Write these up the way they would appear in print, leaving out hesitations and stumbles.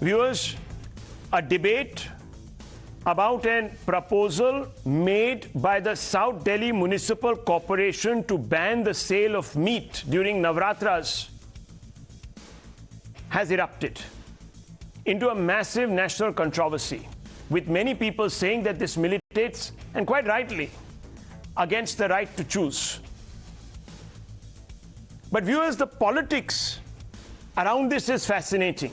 Viewers, a debate about a proposal made by the South Delhi Municipal Corporation to ban the sale of meat during Navratras has erupted into a massive national controversy, with many people saying that this militates, and quite rightly, against the right to choose. But viewers, the politics around this is fascinating.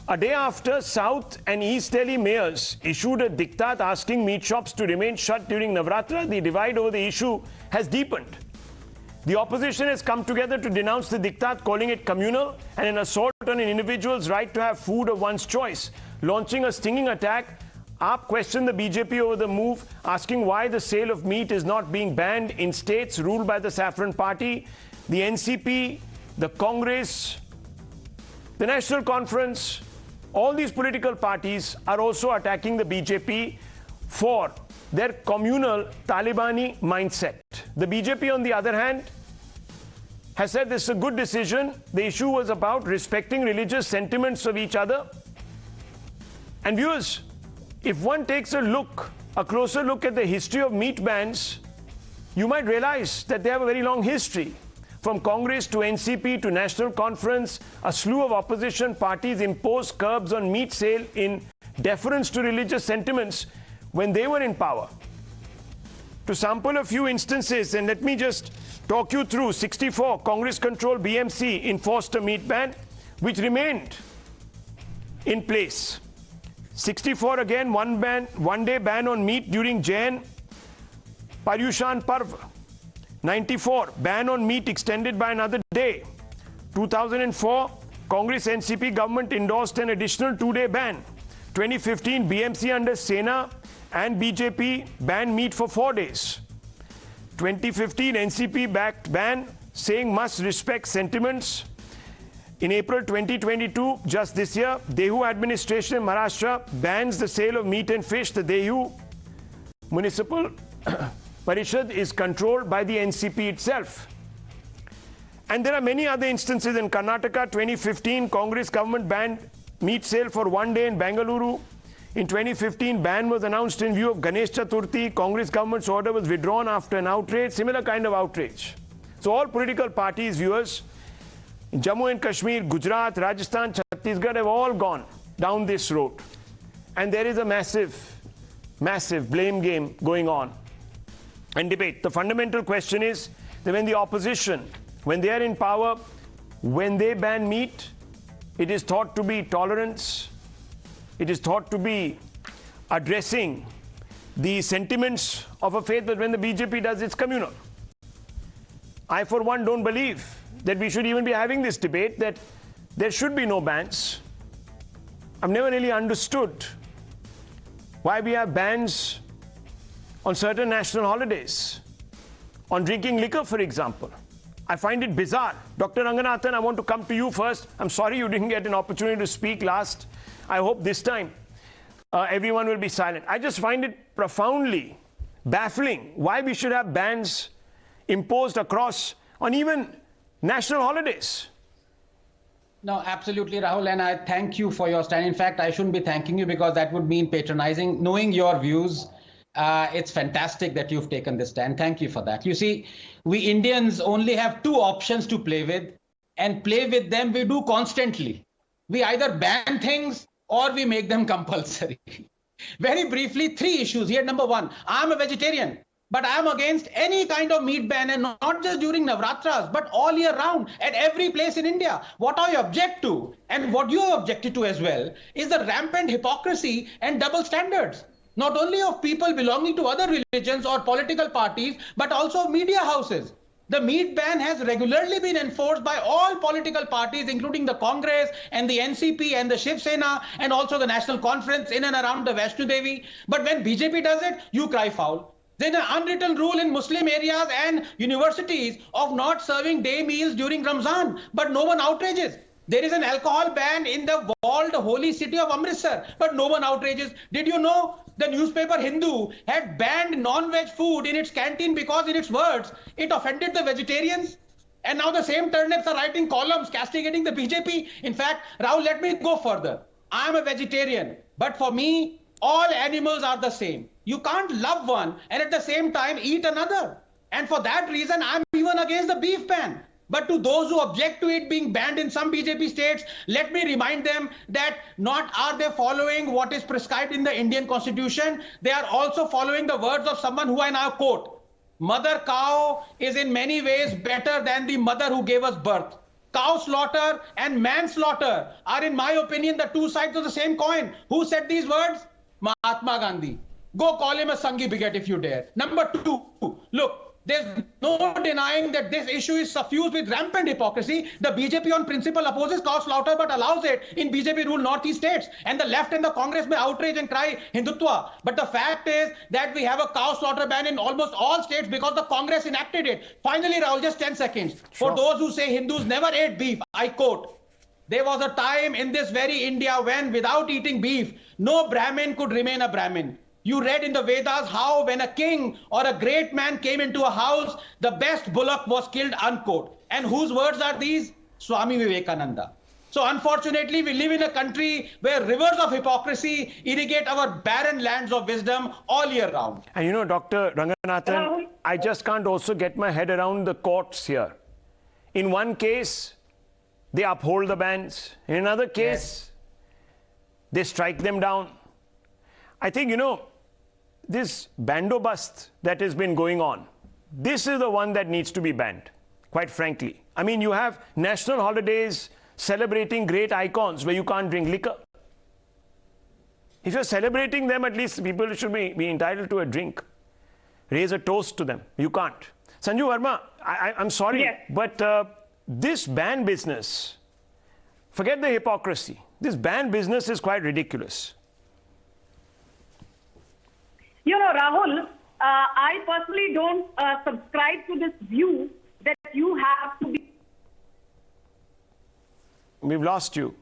A day after South and East Delhi mayors issued a diktat asking meat shops to remain shut during Navratra, the divide over the issue has deepened. The opposition has come together to denounce the diktat, calling it communal and an assault on an individual's right to have food of one's choice. Launching a stinging attack, AAP questioned the BJP over the move, asking why the sale of meat is not being banned in states ruled by the Saffron Party. The NCP, the Congress, the National Conference, all these political parties are also attacking the BJP for their communal Talibani mindset. The BJP, on the other hand, has said this is a good decision. The issue was about respecting religious sentiments of each other. And viewers, if one takes a closer look at the history of meat bans, you might realize that they have a very long history. From Congress to NCP to National Conference, a slew of opposition parties imposed curbs on meat sale in deference to religious sentiments when they were in power. To sample a few instances, and let me just talk you through: 64, Congress-controlled BMC enforced a meat ban, which remained in place. 64 again, one-day ban on meat during Jain Paryushan Parv. 94, ban on meat extended by another day. 2004, Congress-NCP government endorsed an additional 2-day ban. 2015, BMC under Sena and BJP banned meat for 4 days. 2015, NCP-backed ban saying must respect sentiments. In April 2022, just this year, Dehu administration in Maharashtra bans the sale of meat and fish. The Dehu Municipal Parishad is controlled by the NCP itself. And there are many other instances. In Karnataka, 2015, Congress government banned meat sale for 1 day in Bengaluru. In 2015, ban was announced in view of Ganesh Chaturthi. Congress government's order was withdrawn after an outrage, similar kind of outrage. So all political parties, viewers, in Jammu and Kashmir, Gujarat, Rajasthan, Chhattisgarh have all gone down this road. And there is a massive blame game going on and debate. The fundamental question is that when the opposition, when they are in power, when they ban meat, it is thought to be tolerance. It is thought to be addressing the sentiments of a faith, but when the BJP does, it's communal. I, for one, don't believe that we should even be having this debate, that there should be no bans. I've never really understood why we have bans on certain national holidays, on drinking liquor, for example. I find it bizarre. Dr. Ranganathan, I want to come to you first. I'm sorry you didn't get an opportunity to speak last. I hope this time everyone will be silent. I just find it profoundly baffling why we should have bans imposed across on even national holidays. No, absolutely, Rahul, and I thank you for your stand. In fact, I shouldn't be thanking you because that would mean patronizing. Knowing your views, it's fantastic that you've taken this stand. Thank you for that. You see, we Indians only have 2 options to play with, and play with them we do constantly. We either ban things or we make them compulsory. Very briefly, 3 issues here. Number 1, I'm a vegetarian, but I'm against any kind of meat ban, and not just during Navratras, but all year round at every place in India. What I object to, and what you have objected to as well, is the rampant hypocrisy and double standards. Not only of people belonging to other religions or political parties, but also of media houses. The meat ban has regularly been enforced by all political parties, including the Congress and the NCP and the Shiv Sena and also the National Conference in and around the Vaishno Devi. But when BJP does it, you cry foul. There's an unwritten rule in Muslim areas and universities of not serving day meals during Ramzan, but no one outrages. There is an alcohol ban in the walled holy city of Amritsar, but no one outrages. Did you know the newspaper Hindu had banned non-veg food in its canteen because, in its words, it offended the vegetarians? And now the same turnips are writing columns castigating the BJP. In fact, Rahul, let me go further. I am a vegetarian, but for me, all animals are the same. You can't love one and at the same time eat another. And for that reason, I'm even against the beef ban. But to those who object to it being banned in some BJP states, let me remind them that not are they following what is prescribed in the Indian Constitution, they are also following the words of someone who I now quote. Mother cow is in many ways better than the mother who gave us birth. Cow slaughter and manslaughter are, in my opinion, the two sides of the same coin. Who said these words? Mahatma Gandhi. Go call him a Sanghi bigot if you dare. Number two, look, there's no denying that this issue is suffused with rampant hypocrisy. The BJP on principle opposes cow slaughter but allows it in BJP-ruled Northeast states. And the left and the Congress may outrage and cry Hindutva. But the fact is that we have a cow slaughter ban in almost all states because the Congress enacted it. Finally, Rahul, just 10 seconds. Sure. For those who say Hindus never ate beef, I quote, there was a time in this very India when without eating beef, no Brahmin could remain a Brahmin. You read in the Vedas how when a king or a great man came into a house, the best bullock was killed, unquote. And whose words are these? Swami Vivekananda. So unfortunately, we live in a country where rivers of hypocrisy irrigate our barren lands of wisdom all year round. And you know, Dr. Ranganathan, I just can't also get my head around the courts here. In one case, they uphold the bans. In another case, they strike them down. I think, you know, this bandobast that has been going on, this is the one that needs to be banned, quite frankly. I mean, you have national holidays celebrating great icons where you can't drink liquor. If you're celebrating them, at least people should be entitled to a drink. Raise a toast to them. You can't. Sanju Verma, I'm sorry, but this ban business, forget the hypocrisy. This ban business is quite ridiculous. You know, Rahul, I personally don't subscribe to this view that you have to be. We've lost you.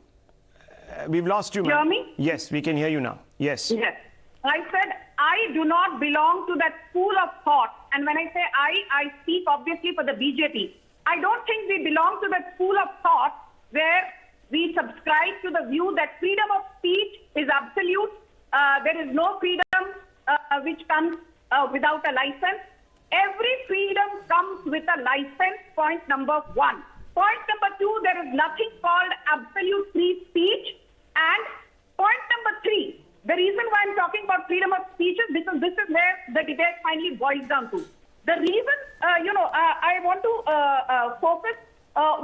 We've lost you, Hear ma'am. me? Yes, we can hear you now. Yes. Yes. I said I do not belong to that school of thought. And when I say I speak obviously for the BJP. I don't think we belong to that school of thought where we subscribe to the view that freedom of speech is absolute. There is no freedom which comes without a license. Every freedom comes with a license, point number one. Point number two, there is nothing called absolute free speech. And point number three, the reason why I'm talking about freedom of speech is because this is where the debate finally boils down to. The reason, I want to focus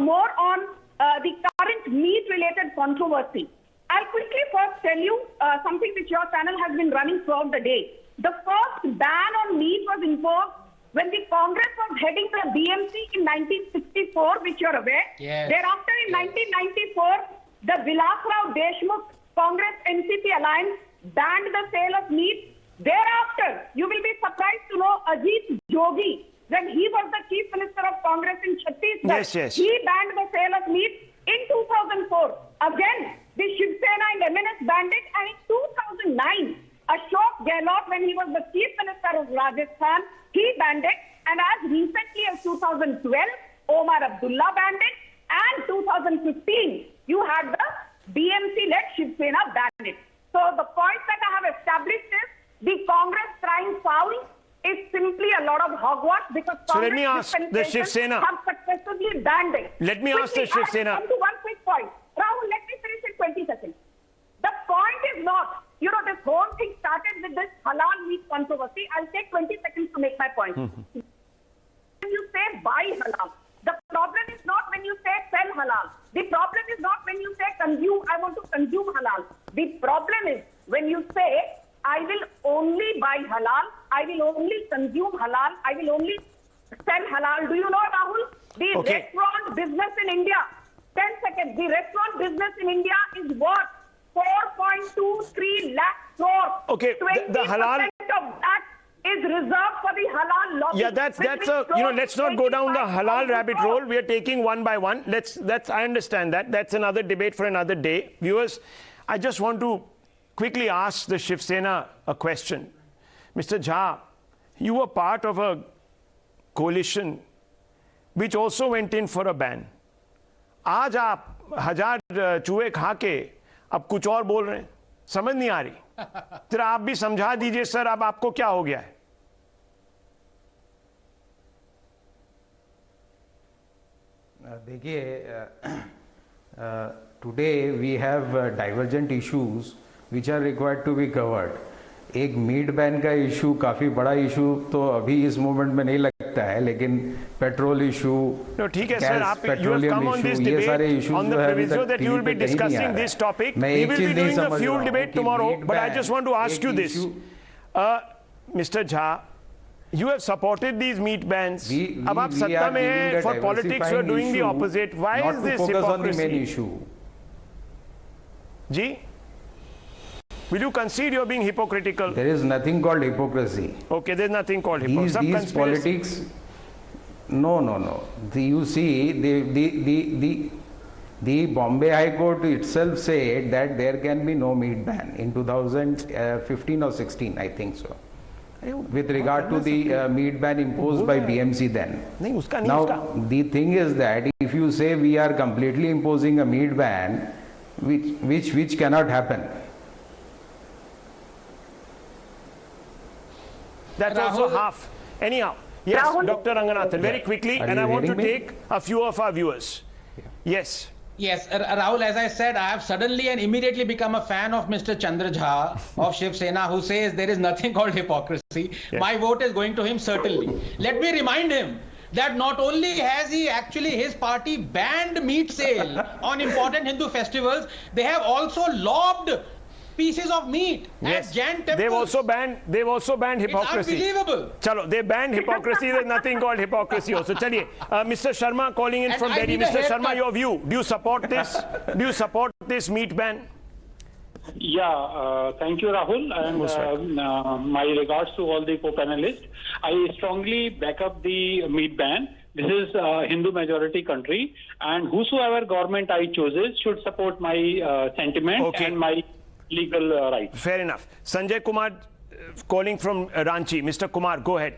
more on the current meat-related controversy. I'll quickly first tell you something which your channel has been running throughout the day. The first ban on meat was imposed when the Congress was heading the BMC in 1964, which you're aware. Yes. Thereafter, in 1994, the Vilas Rao Deshmukh Congress NCP alliance banned the sale of meat. Thereafter, you will be surprised to know Ajit Jogi, when he was the Chief Minister of Congress in Chhattisgarh, he banned the sale of meat in 2004. Again, the Shiv Sena and MNS banned it, and in 2009, Ashok Gehlot, when he was the Chief Minister of Rajasthan, he banned it, and as recently as 2012, Omar Abdullah banned it, and 2015, you had the BMC-led Shiv Sena ban it. So the point that I have established is the Congress crying foul is simply a lot of hogwash because Let me ask the Shiv Sena. have successfully banned it. Let me ask the Shiv Sena. Come to one quick point. Rahul, let me finish in 20 seconds. The point is not, this whole thing started with this halal meat controversy. I'll take 20 seconds to make my point. When you say buy halal, the problem is not when you say sell halal. The problem is not when you say consume, I want to consume halal. The problem is when you say, I will only buy halal, I will only consume halal, I will only sell halal. Do you know, Rahul? The restaurant business in India, 10 seconds, the restaurant business in India is what? 4.23 lakh crores. Okay, the halal of that is reserved for the halal lobby. Yeah, that's a, let's not go down the halal rabbit hole. We are taking one by one. I understand that. That's another debate for another day. Viewers, I just want to quickly ask the Shiv Sena a question. Mr. Jha, you were part of a coalition which also went in for a ban. आज आप 1000 चूहे खा के अब कुछ और बोल रहे हैं, समझ नहीं आ रही। जरा आप भी समझा दीजिए सर, अब आपको क्या हो गया है? देखिए, today we have divergent issues which are required to be covered. एक मीट बैन का इशू काफी बड़ा इशू तो अभी इस मोमेंट में नहीं लगता है, लेकिन पेट्रोल इशू, ठीक है सर, आप पेट्रोलियम इशू, ये सारे इशूज जो है अभी तक टीवी पे कहीं नहीं आ रहा है। मैं एक चीज नहीं समझ रहा हूँ कि but I just want to ask you this, Mr. Jha, you have supported these meat bans. अब आप सत्ता में हैं, for politics you are doing the opposite. Why is this hypocrisy? Ji, will you concede you're being hypocritical? There is nothing called hypocrisy. Okay, there's nothing called hypocrisy. These politics, no. You see, the Bombay High Court itself said that there can be no meat ban in 2015 or 16, I think so, with regard to the meat ban imposed by BMC then. Now, the thing is that if you say we are completely imposing a meat ban, which cannot happen. That's Rahul, also half. Anyhow, yes, Rahul, Dr. Ranganathan, very quickly, and I want to take a few of our viewers. Yeah. Yes. Yes, Rahul, as I said, I have suddenly and immediately become a fan of Mr. Chandra Jha of Shiv Sena, who says there is nothing called hypocrisy. Yes. My vote is going to him certainly. Let me remind him that not only has he actually, his party banned meat sale on important Hindu festivals, they have also lobbed pieces of meat at Jain temples. They've also banned hypocrisy. It's unbelievable. Chalo, they banned hypocrisy. There's nothing called hypocrisy also. Chaliye, Mr. Sharma calling in from Delhi. Mr. Sharma, your view. Do you support this? Do you support this meat ban? Yeah, thank you, Rahul, and my regards to all the co-panelists. I strongly back up the meat ban. This is a Hindu majority country, and whosoever government I chooses should support my sentiment and my legal rights. Fair enough. Sanjay Kumar calling from Ranchi. Mr. Kumar, go ahead.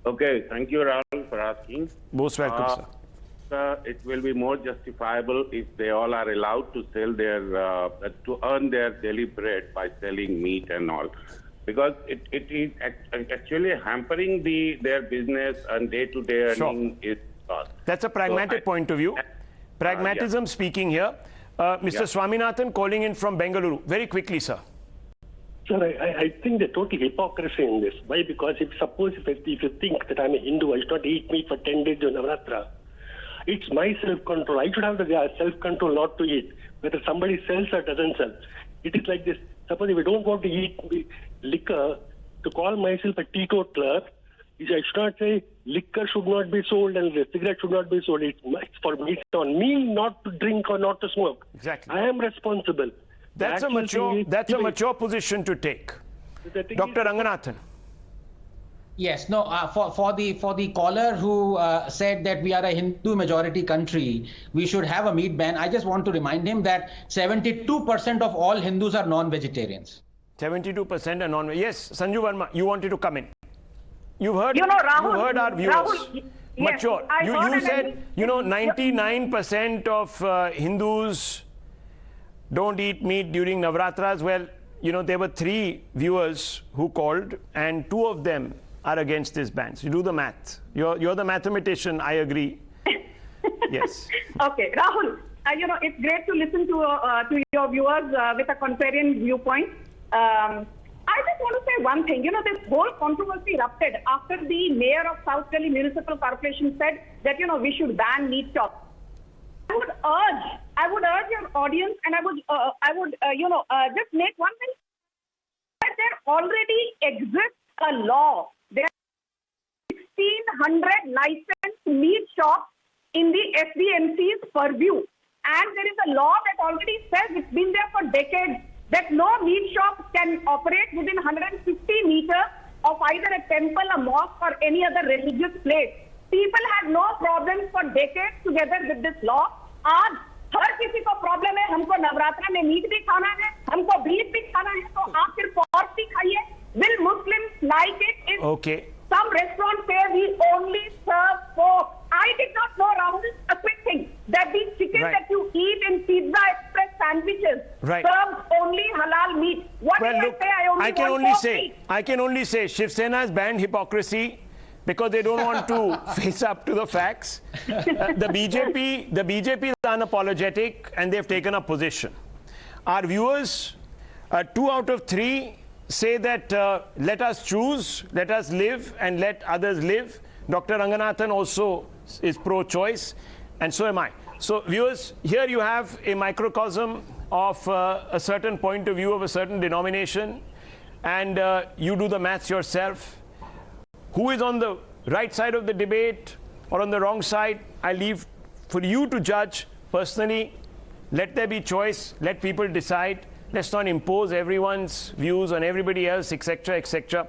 Okay, thank you, Rahul, for asking. Most welcome, sir. It will be more justifiable if they all are allowed to sell their, to earn their daily bread by selling meat and all. Because it is actually hampering their business and day-to-day earning is cost. That's a pragmatic point of view. Pragmatism speaking here. Mr. Swaminathan calling in from Bengaluru. Very quickly, sir. Sir, I think the total hypocrisy in this. Why? Because if you think that I'm a Hindu, I should not eat meat for 10 days during Navratra. It's my self-control. I should have the self-control not to eat, whether somebody sells or doesn't sell. It is like this. Suppose if I don't want to eat liquor, to call myself a teetotaler, I should not say liquor should not be sold and the cigarette should not be sold. It's for me, it's on me not to drink or not to smoke. Exactly. I am responsible. That's a mature position to take. Dr. Ranganathan. Yes, no, for the caller who said that we are a Hindu majority country, we should have a meat ban. I just want to remind him that 72% of all Hindus are non-vegetarians. 72% are non-vegetarians. Yes, Sanju Verma, you wanted to come in. You've heard, Rahul, you heard our viewers. Rahul, mature. Yes, you said, 99% of Hindus don't eat meat during Navratras. Well, there were 3 viewers who called and 2 of them are against this ban. So you do the math. You're the mathematician, I agree. Yes. Okay, Rahul, it's great to listen to your viewers with a contrarian viewpoint. I just want to say one thing. This whole controversy erupted after the mayor of South Delhi Municipal Corporation said that, we should ban meat shops. I would urge your audience, and I would just make one thing, that there already exists a law. There are 1,600 licensed meat shops in the SDMC's purview. And there is a law that already says, it's been there for decades, that no meat shop can operate within 150 meters of either a temple, a mosque, or any other religious place. People had no problems for decades together with this law. आज हर किसी को problem है, हमको नवरात्रा में meet भी खाना है, हमको बीफ भी खाना है, तो आप सिर्फ पॉर्क भी खाइए. Will Muslims like it if some restaurants say we only serve pork? I did to eat in Pizza Express sandwiches. Right. Serves only halal meat. What Well, do look, I say? I can only say Shiv Sena has banned hypocrisy because they don't want to face up to the facts. The BJP is unapologetic and they've taken a position. Our viewers, 2 out of 3 say that let us choose, let us live and let others live. Dr. Ranganathan also is pro-choice and so am I. So viewers, here you have a microcosm of a certain point of view of a certain denomination, and you do the maths yourself. Who is on the right side of the debate or on the wrong side? I leave for you to judge. Personally, let there be choice, let people decide. Let's not impose everyone's views on everybody else, etc., etc.